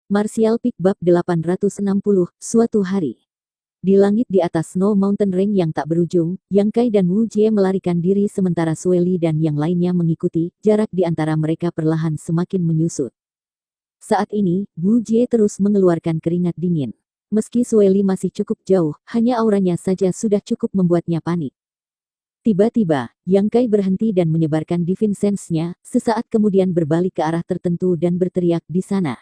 Martial Peak Bab 860, suatu hari. Di langit di atas Snow Mountain Range yang tak berujung, Yang Kai dan Wu Jie melarikan diri sementara Sueli dan yang lainnya mengikuti, jarak di antara mereka perlahan semakin menyusut. Saat ini, Wu Jie terus mengeluarkan keringat dingin. Meski Sueli masih cukup jauh, hanya auranya saja sudah cukup membuatnya panik. Tiba-tiba, Yang Kai berhenti dan menyebarkan Divine Sense-nya, sesaat kemudian berbalik ke arah tertentu dan berteriak di sana.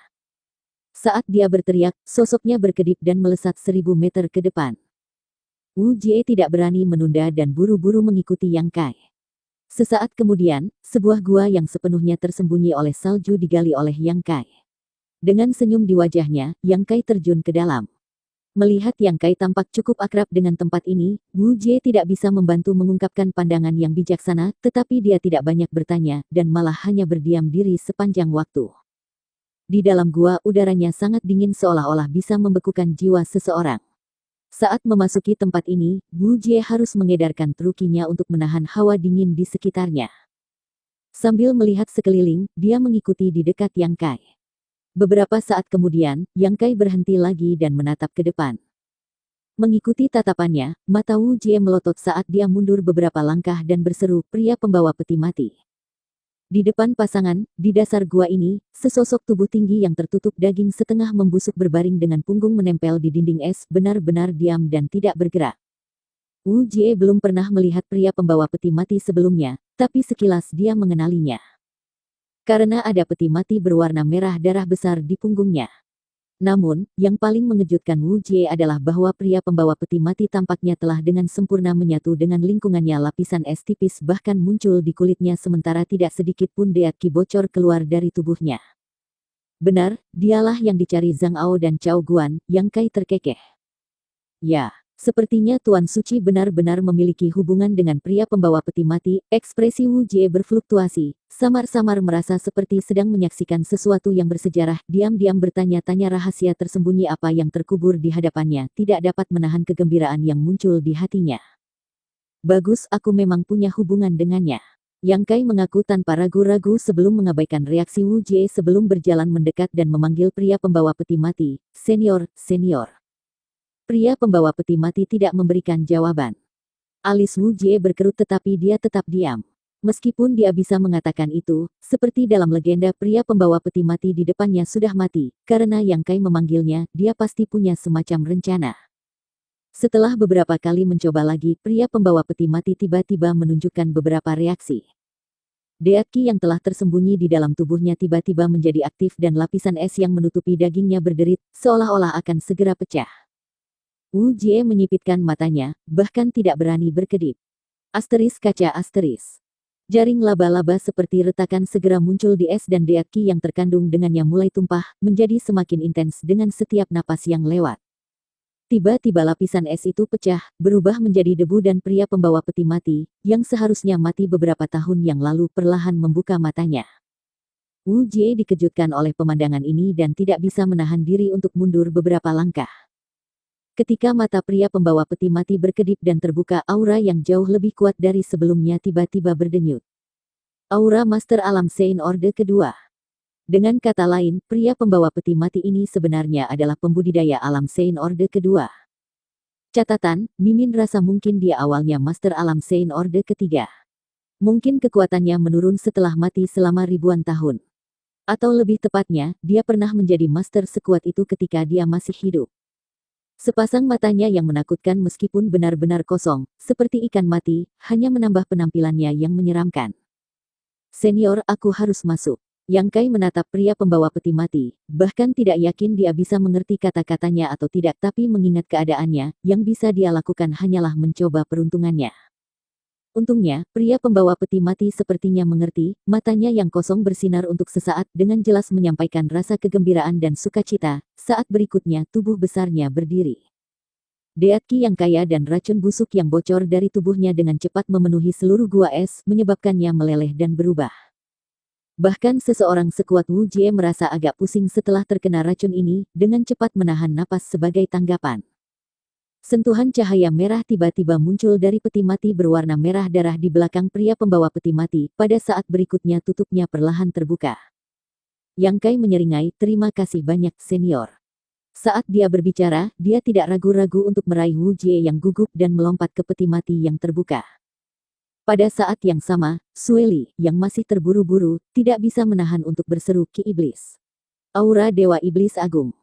Saat dia berteriak, sosoknya berkedip dan melesat 1000 meter ke depan. Wu Jie tidak berani menunda dan buru-buru mengikuti Yang Kai. Sesaat kemudian, sebuah gua yang sepenuhnya tersembunyi oleh salju digali oleh Yang Kai. Dengan senyum di wajahnya, Yang Kai terjun ke dalam. Melihat Yang Kai tampak cukup akrab dengan tempat ini, Wu Jie tidak bisa membantu mengungkapkan pandangan yang bijaksana, tetapi dia tidak banyak bertanya, dan malah hanya berdiam diri sepanjang waktu. Di dalam gua udaranya sangat dingin seolah-olah bisa membekukan jiwa seseorang. Saat memasuki tempat ini, Wu Jie harus mengedarkan trukinya untuk menahan hawa dingin di sekitarnya. Sambil melihat sekeliling, dia mengikuti di dekat Yang Kai. Beberapa saat kemudian, Yang Kai berhenti lagi dan menatap ke depan. Mengikuti tatapannya, mata Wu Jie melotot saat dia mundur beberapa langkah dan berseru, "Pria pembawa peti mati." Di depan pasangan, di dasar gua ini, sesosok tubuh tinggi yang tertutup daging setengah membusuk berbaring dengan punggung menempel di dinding es, benar-benar diam dan tidak bergerak. Wu Jie belum pernah melihat pria pembawa peti mati sebelumnya, tapi sekilas dia mengenalinya. Karena ada peti mati berwarna merah darah besar di punggungnya. Namun, yang paling mengejutkan Wu Jie adalah bahwa pria pembawa peti mati tampaknya telah dengan sempurna menyatu dengan lingkungannya, lapisan es tipis bahkan muncul di kulitnya sementara tidak sedikit pun deatki bocor keluar dari tubuhnya. Benar, dialah yang dicari Zhang Ao dan Chao Guan, Yang Kai terkekeh. Ya, sepertinya Tuan Suci benar-benar memiliki hubungan dengan pria pembawa peti mati. Ekspresi Wu Jie berfluktuasi, samar-samar merasa seperti sedang menyaksikan sesuatu yang bersejarah, diam-diam bertanya-tanya rahasia tersembunyi apa yang terkubur di hadapannya, tidak dapat menahan kegembiraan yang muncul di hatinya. Bagus, aku memang punya hubungan dengannya. Yang Kai mengaku tanpa ragu-ragu sebelum mengabaikan reaksi Wu Jie sebelum berjalan mendekat dan memanggil pria pembawa peti mati, "Senior, senior." Pria pembawa peti mati tidak memberikan jawaban. Alis Wu Jie berkerut tetapi dia tetap diam. Meskipun dia bisa mengatakan itu, seperti dalam legenda pria pembawa peti mati di depannya sudah mati, karena Yang Kai memanggilnya, dia pasti punya semacam rencana. Setelah beberapa kali mencoba lagi, pria pembawa peti mati tiba-tiba menunjukkan beberapa reaksi. Deatki yang telah tersembunyi di dalam tubuhnya tiba-tiba menjadi aktif dan lapisan es yang menutupi dagingnya berderit, seolah-olah akan segera pecah. Wu Jie menyipitkan matanya, bahkan tidak berani berkedip. Asteris kaca asteris. Jaring laba-laba seperti retakan segera muncul di es dan deatki yang terkandung dengannya mulai tumpah, menjadi semakin intens dengan setiap napas yang lewat. Tiba-tiba lapisan es itu pecah, berubah menjadi debu dan pria pembawa peti mati, yang seharusnya mati beberapa tahun yang lalu perlahan membuka matanya. Wu Jie dikejutkan oleh pemandangan ini dan tidak bisa menahan diri untuk mundur beberapa langkah. Ketika mata pria pembawa peti mati berkedip dan terbuka, aura yang jauh lebih kuat dari sebelumnya tiba-tiba berdenyut. Aura Master Alam Sein Orde Kedua. Dengan kata lain, pria pembawa peti mati ini sebenarnya adalah pembudidaya Alam Sein Orde Kedua. Catatan, mimin rasa mungkin dia awalnya Master Alam Sein Orde Ketiga. Mungkin kekuatannya menurun setelah mati selama ribuan tahun. Atau lebih tepatnya, dia pernah menjadi master sekuat itu ketika dia masih hidup. Sepasang matanya yang menakutkan meskipun benar-benar kosong, seperti ikan mati, hanya menambah penampilannya yang menyeramkan. "Senior, aku harus masuk." Yang Kai menatap pria pembawa peti mati, bahkan tidak yakin dia bisa mengerti kata-katanya atau tidak, tapi mengingat keadaannya, yang bisa dia lakukan hanyalah mencoba peruntungannya. Untungnya, pria pembawa peti mati sepertinya mengerti, matanya yang kosong bersinar untuk sesaat dengan jelas menyampaikan rasa kegembiraan dan sukacita, saat berikutnya tubuh besarnya berdiri. Deatki yang kaya dan racun busuk yang bocor dari tubuhnya dengan cepat memenuhi seluruh gua es, menyebabkannya meleleh dan berubah. Bahkan seseorang sekuat Wu Jie merasa agak pusing setelah terkena racun ini, dengan cepat menahan napas sebagai tanggapan. Sentuhan cahaya merah tiba-tiba muncul dari peti mati berwarna merah darah di belakang pria pembawa peti mati, pada saat berikutnya tutupnya perlahan terbuka. Yang Kai menyeringai, terima kasih banyak senior. Saat dia berbicara, dia tidak ragu-ragu untuk meraih Wu Jie yang gugup dan melompat ke peti mati yang terbuka. Pada saat yang sama, Sue Li, yang masih terburu-buru, tidak bisa menahan untuk berseru Ki Iblis. Aura Dewa Iblis Agung.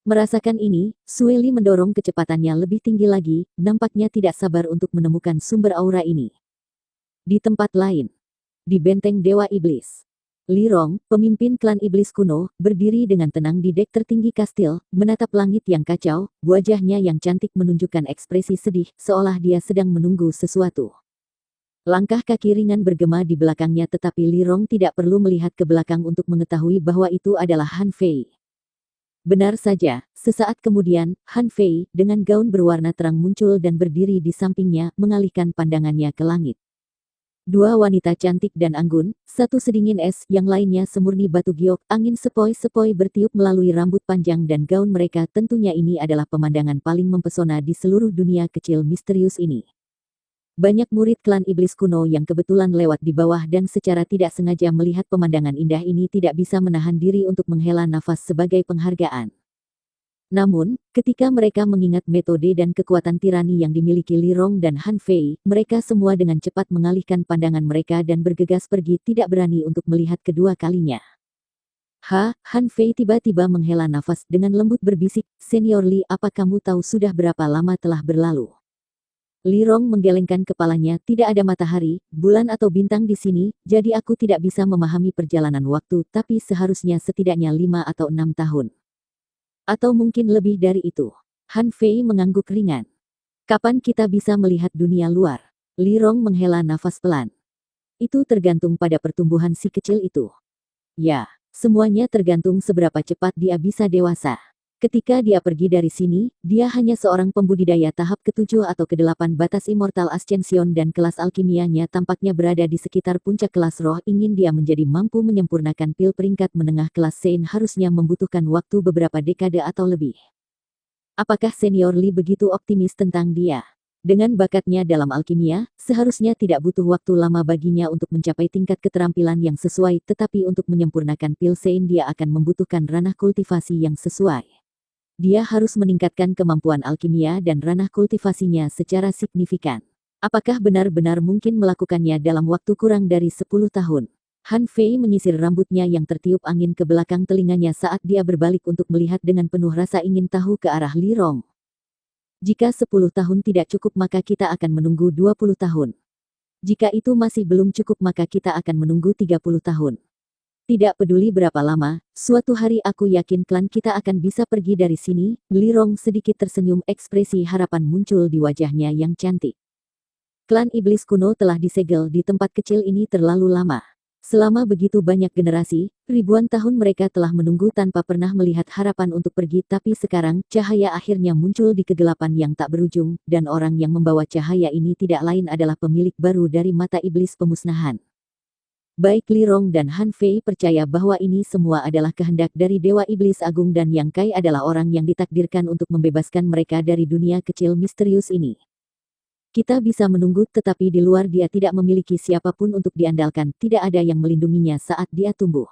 Merasakan ini, Sue Li mendorong kecepatannya lebih tinggi lagi, nampaknya tidak sabar untuk menemukan sumber aura ini. Di tempat lain, di benteng Dewa Iblis, Li Rong, pemimpin klan iblis kuno, berdiri dengan tenang di dek tertinggi kastil, menatap langit yang kacau, wajahnya yang cantik menunjukkan ekspresi sedih, seolah dia sedang menunggu sesuatu. Langkah kaki ringan bergema di belakangnya tetapi Li Rong tidak perlu melihat ke belakang untuk mengetahui bahwa itu adalah Han Fei. Benar saja, sesaat kemudian, Han Fei, dengan gaun berwarna terang muncul dan berdiri di sampingnya, mengalihkan pandangannya ke langit. Dua wanita cantik dan anggun, satu sedingin es, yang lainnya semurni batu giok, angin sepoi-sepoi bertiup melalui rambut panjang dan gaun mereka. Tentunya ini adalah pemandangan paling mempesona di seluruh dunia kecil misterius ini. Banyak murid klan iblis kuno yang kebetulan lewat di bawah dan secara tidak sengaja melihat pemandangan indah ini tidak bisa menahan diri untuk menghela nafas sebagai penghargaan. Namun, ketika mereka mengingat metode dan kekuatan tirani yang dimiliki Li Rong dan Han Fei, mereka semua dengan cepat mengalihkan pandangan mereka dan bergegas pergi tidak berani untuk melihat kedua kalinya. Han Fei tiba-tiba menghela nafas dengan lembut berbisik, Senior Li, apa kamu tahu sudah berapa lama telah berlalu? Li Rong menggelengkan kepalanya, tidak ada matahari, bulan atau bintang di sini, jadi aku tidak bisa memahami perjalanan waktu, tapi seharusnya setidaknya 5 atau 6 tahun. Atau mungkin lebih dari itu. Han Fei mengangguk ringan. Kapan kita bisa melihat dunia luar? Li Rong menghela nafas pelan. Itu tergantung pada pertumbuhan si kecil itu. Ya, semuanya tergantung seberapa cepat dia bisa dewasa. Ketika dia pergi dari sini, dia hanya seorang pembudidaya tahap ke-7 atau ke-8 batas Immortal Ascension dan kelas alkimianya tampaknya berada di sekitar puncak kelas roh. Ingin dia menjadi mampu menyempurnakan pil peringkat menengah kelas Sein harusnya membutuhkan waktu beberapa dekade atau lebih. Apakah Senior Li begitu optimis tentang dia? Dengan bakatnya dalam alkimia, seharusnya tidak butuh waktu lama baginya untuk mencapai tingkat keterampilan yang sesuai, tetapi untuk menyempurnakan pil Sein dia akan membutuhkan ranah kultivasi yang sesuai. Dia harus meningkatkan kemampuan alkimia dan ranah kultivasinya secara signifikan. Apakah benar-benar mungkin melakukannya dalam waktu kurang dari 10 tahun? Han Fei menyisir rambutnya yang tertiup angin ke belakang telinganya saat dia berbalik untuk melihat dengan penuh rasa ingin tahu ke arah Li Rong. Jika 10 tahun tidak cukup maka kita akan menunggu 20 tahun. Jika itu masih belum cukup maka kita akan menunggu 30 tahun. Tidak peduli berapa lama, suatu hari aku yakin klan kita akan bisa pergi dari sini. Li Rong sedikit tersenyum, ekspresi harapan muncul di wajahnya yang cantik. Klan iblis kuno telah disegel di tempat kecil ini terlalu lama. Selama begitu banyak generasi, ribuan tahun mereka telah menunggu tanpa pernah melihat harapan untuk pergi, tapi sekarang, cahaya akhirnya muncul di kegelapan yang tak berujung, dan orang yang membawa cahaya ini tidak lain adalah pemilik baru dari mata iblis pemusnahan. Baik Li Rong dan Han Fei percaya bahwa ini semua adalah kehendak dari Dewa Iblis Agung dan Yang Kai adalah orang yang ditakdirkan untuk membebaskan mereka dari dunia kecil misterius ini. Kita bisa menunggu tetapi di luar dia tidak memiliki siapapun untuk diandalkan, tidak ada yang melindunginya saat dia tumbuh.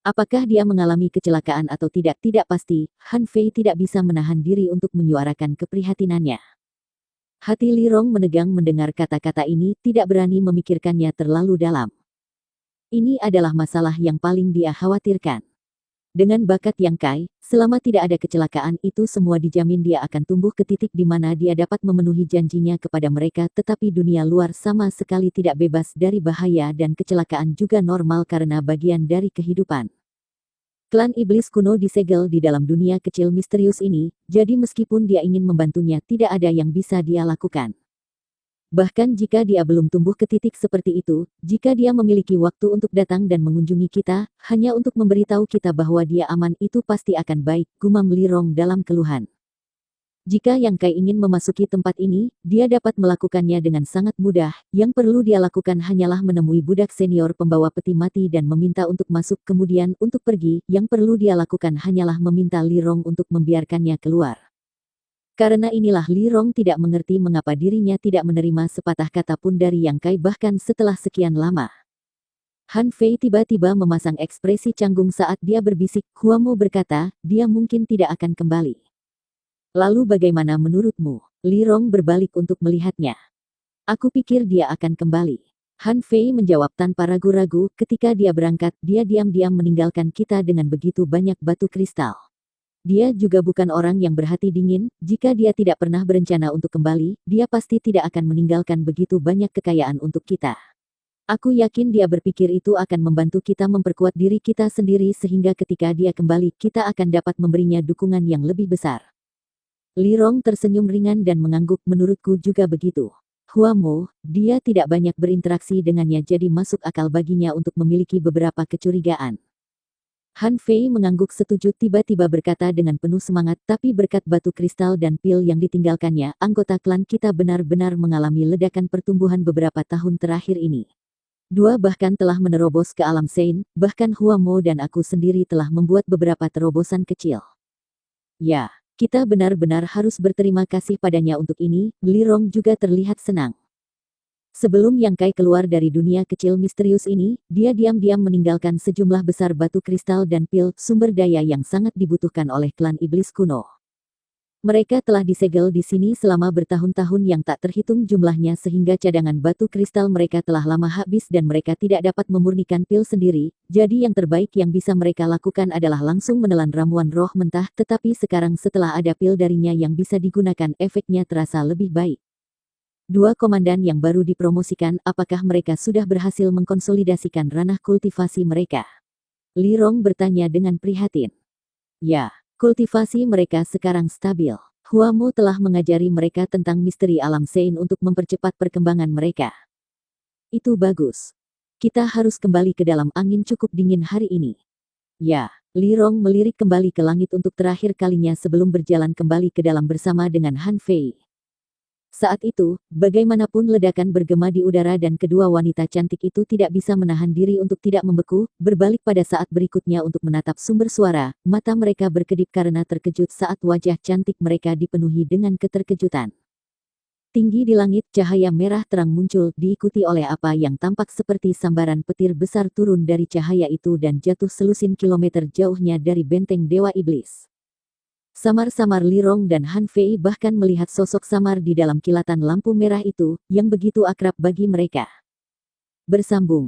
Apakah dia mengalami kecelakaan atau tidak pasti, Han Fei tidak bisa menahan diri untuk menyuarakan keprihatinannya. Hati Li Rong menegang mendengar kata-kata ini, tidak berani memikirkannya terlalu dalam. Ini adalah masalah yang paling dia khawatirkan. Dengan bakat Yang Kai, selama tidak ada kecelakaan itu semua dijamin dia akan tumbuh ke titik di mana dia dapat memenuhi janjinya kepada mereka, tetapi dunia luar sama sekali tidak bebas dari bahaya dan kecelakaan juga normal karena bagian dari kehidupan. Klan iblis kuno disegel di dalam dunia kecil misterius ini, jadi meskipun dia ingin membantunya tidak ada yang bisa dia lakukan. Bahkan jika dia belum tumbuh ke titik seperti itu, jika dia memiliki waktu untuk datang dan mengunjungi kita, hanya untuk memberitahu kita bahwa dia aman itu pasti akan baik, gumam Li Rong dalam keluhan. Jika Yang Kai ingin memasuki tempat ini, dia dapat melakukannya dengan sangat mudah, yang perlu dia lakukan hanyalah menemui budak senior pembawa peti mati dan meminta untuk masuk kemudian untuk pergi, yang perlu dia lakukan hanyalah meminta Li Rong untuk membiarkannya keluar. Karena inilah Li Rong tidak mengerti mengapa dirinya tidak menerima sepatah kata pun dari Yang Kai bahkan setelah sekian lama. Han Fei tiba-tiba memasang ekspresi canggung saat dia berbisik. Huamo berkata, dia mungkin tidak akan kembali. Lalu bagaimana menurutmu? Li Rong berbalik untuk melihatnya. Aku pikir dia akan kembali. Han Fei menjawab tanpa ragu-ragu. Ketika dia berangkat, dia diam-diam meninggalkan kita dengan begitu banyak batu kristal. Dia juga bukan orang yang berhati dingin. Jika dia tidak pernah berencana untuk kembali, dia pasti tidak akan meninggalkan begitu banyak kekayaan untuk kita. Aku yakin dia berpikir itu akan membantu kita memperkuat diri kita sendiri sehingga ketika dia kembali kita akan dapat memberinya dukungan yang lebih besar. Li Rong tersenyum ringan dan mengangguk. Menurutku juga begitu. Huamo, dia tidak banyak berinteraksi dengannya jadi masuk akal baginya untuk memiliki beberapa kecurigaan. Han Fei mengangguk setuju tiba-tiba berkata dengan penuh semangat tapi berkat batu kristal dan pil yang ditinggalkannya, anggota klan kita benar-benar mengalami ledakan pertumbuhan beberapa tahun terakhir ini. Dua bahkan telah menerobos ke alam Sein, bahkan Huamo dan aku sendiri telah membuat beberapa terobosan kecil. Ya, kita benar-benar harus berterima kasih padanya untuk ini. Li Rong juga terlihat senang. Sebelum Yang Kai keluar dari dunia kecil misterius ini, dia diam-diam meninggalkan sejumlah besar batu kristal dan pil, sumber daya yang sangat dibutuhkan oleh klan iblis kuno. Mereka telah disegel di sini selama bertahun-tahun yang tak terhitung jumlahnya sehingga cadangan batu kristal mereka telah lama habis dan mereka tidak dapat memurnikan pil sendiri, jadi yang terbaik yang bisa mereka lakukan adalah langsung menelan ramuan roh mentah tetapi sekarang setelah ada pil darinya yang bisa digunakan efeknya terasa lebih baik. Dua komandan yang baru dipromosikan, apakah mereka sudah berhasil mengkonsolidasikan ranah kultivasi mereka? Li Rong bertanya dengan prihatin. Ya. Kultivasi mereka sekarang stabil. Huamo telah mengajari mereka tentang misteri alam Sein untuk mempercepat perkembangan mereka. Itu bagus. Kita harus kembali ke dalam angin cukup dingin hari ini. Ya, Li Rong melirik kembali ke langit untuk terakhir kalinya sebelum berjalan kembali ke dalam bersama dengan Han Fei. Saat itu, bagaimanapun ledakan bergema di udara dan kedua wanita cantik itu tidak bisa menahan diri untuk tidak membeku, berbalik pada saat berikutnya untuk menatap sumber suara, mata mereka berkedip karena terkejut saat wajah cantik mereka dipenuhi dengan keterkejutan. Tinggi di langit, cahaya merah terang muncul, diikuti oleh apa yang tampak seperti sambaran petir besar turun dari cahaya itu dan jatuh selusin kilometer jauhnya dari benteng Dewa Iblis. Samar-samar Li Rong dan Han Fei bahkan melihat sosok samar di dalam kilatan lampu merah itu, yang begitu akrab bagi mereka. Bersambung.